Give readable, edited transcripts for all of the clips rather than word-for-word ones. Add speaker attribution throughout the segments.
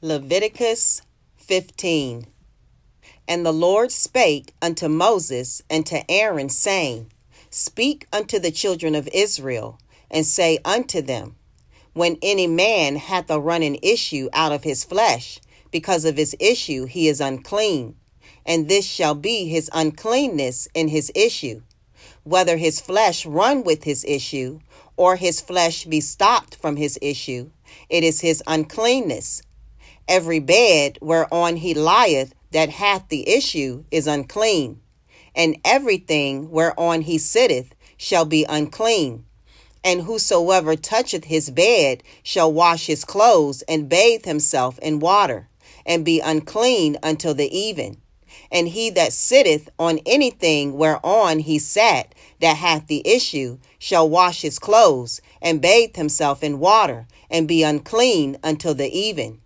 Speaker 1: Leviticus 15. And the Lord spake unto Moses and to Aaron, saying, Speak unto the children of Israel, and say unto them, When any man hath a running issue out of his flesh, because of his issue he is unclean, and this shall be his uncleanness in his issue, whether his flesh run with his issue, or his flesh be stopped from his issue, it is his uncleanness. Every bed whereon he lieth that hath the issue is unclean, and everything whereon he sitteth shall be unclean. And whosoever toucheth his bed shall wash his clothes and bathe himself in water, and be unclean until the even. And he that sitteth on anything whereon he sat that hath the issue shall wash his clothes and bathe himself in water, and be unclean until the even.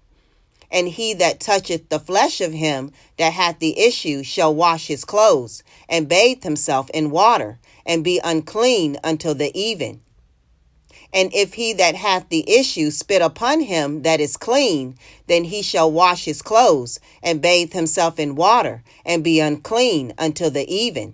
Speaker 1: And he that toucheth the flesh of him that hath the issue shall wash his clothes, and bathe himself in water, and be unclean until the even. And if he that hath the issue spit upon him that is clean, then he shall wash his clothes, and bathe himself in water, and be unclean until the even.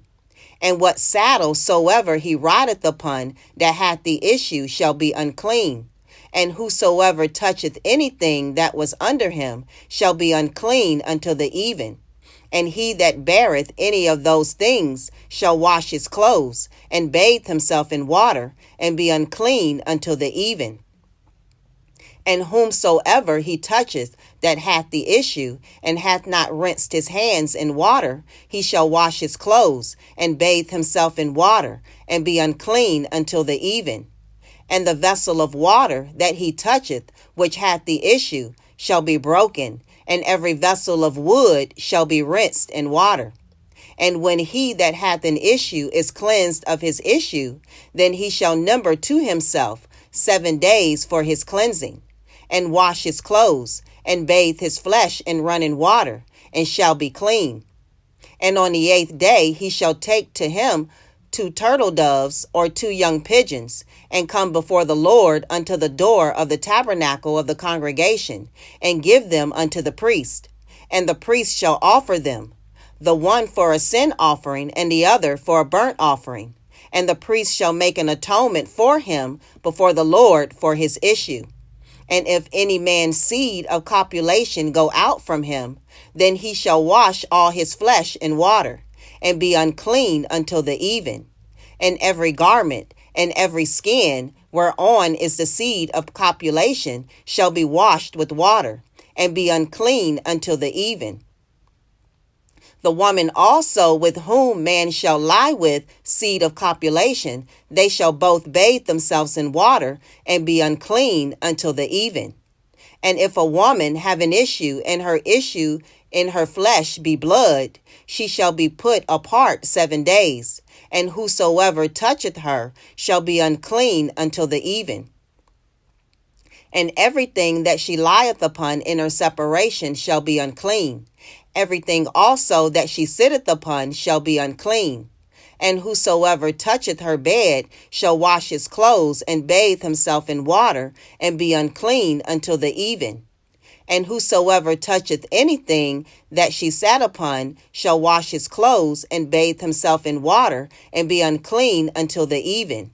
Speaker 1: And what saddle soever he rideth upon that hath the issue shall be unclean. And whosoever toucheth anything that was under him shall be unclean until the even. And he that beareth any of those things shall wash his clothes, and bathe himself in water, and be unclean until the even. And whomsoever he toucheth that hath the issue, and hath not rinsed his hands in water, he shall wash his clothes, and bathe himself in water, and be unclean until the even. And the vessel of water that he toucheth, which hath the issue, shall be broken, and every vessel of wood shall be rinsed in water. And when he that hath an issue is cleansed of his issue, then he shall number to himself 7 days for his cleansing, and wash his clothes, and bathe his flesh in running water, and shall be clean. And on the 8th day he shall take to him 2 turtle doves or 2 young pigeons, and come before the Lord unto the door of the tabernacle of the congregation, and give them unto the priest. And the priest shall offer them, the one for a sin offering, and the other for a burnt offering. And the priest shall make an atonement for him before the Lord for his issue. And if any man's seed of copulation go out from him, then he shall wash all his flesh in water, and be unclean until the even. And every garment and every skin whereon is the seed of copulation shall be washed with water, and be unclean until the even. The woman also with whom man shall lie with seed of copulation, they shall both bathe themselves in water, and be unclean until the even. And if a woman have an issue, and her issue in her flesh be blood, she shall be put apart 7 days, and whosoever toucheth her shall be unclean until the even. And everything that she lieth upon in her separation shall be unclean. Everything also that she sitteth upon shall be unclean. And whosoever toucheth her bed shall wash his clothes, and bathe himself in water, and be unclean until the even. And whosoever toucheth anything that she sat upon shall wash his clothes, and bathe himself in water, and be unclean until the even.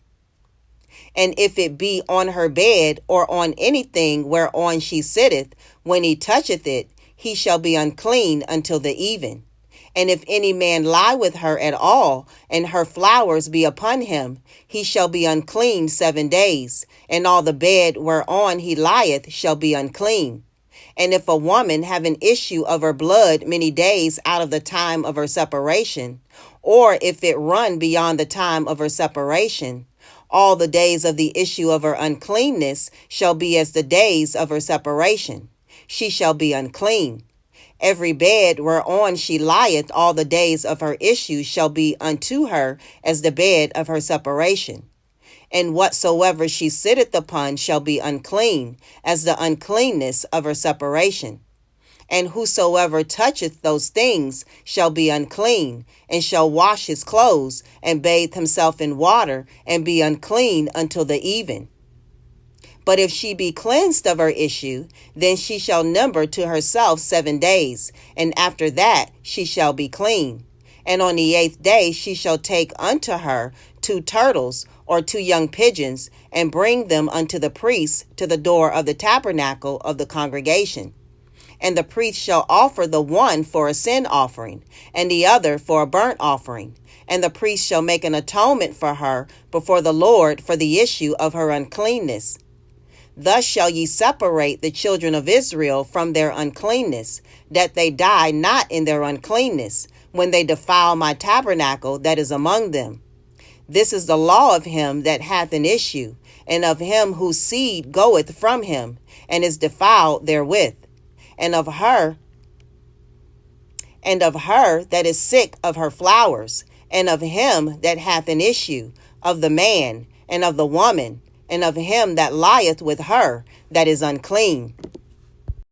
Speaker 1: And if it be on her bed, or on anything whereon she sitteth, when he toucheth it, he shall be unclean until the even. And if any man lie with her at all, and her flowers be upon him, he shall be unclean 7 days, and all the bed whereon he lieth shall be unclean. And if a woman have an issue of her blood many days out of the time of her separation, or if it run beyond the time of her separation, all the days of the issue of her uncleanness shall be as the days of her separation. She shall be unclean. Every bed whereon she lieth all the days of her issue shall be unto her as the bed of her separation. And whatsoever she sitteth upon shall be unclean, as the uncleanness of her separation. And whosoever toucheth those things shall be unclean, and shall wash his clothes, and bathe himself in water, and be unclean until the even. But if she be cleansed of her issue, then she shall number to herself 7 days, and after that she shall be clean. And on the 8th day she shall take unto her 2 turtles or 2 young pigeons, and bring them unto the priest to the door of the tabernacle of the congregation. And the priest shall offer the one for a sin offering, and the other for a burnt offering. And the priest shall make an atonement for her before the Lord for the issue of her uncleanness. Thus shall ye separate the children of Israel from their uncleanness, that they die not in their uncleanness, when they defile my tabernacle that is among them. This is the law of him that hath an issue, and of him whose seed goeth from him, and is defiled therewith, and of her that is sick of her flowers, and of him that hath an issue, of the man, and of the woman, and of him that lieth with her that is unclean.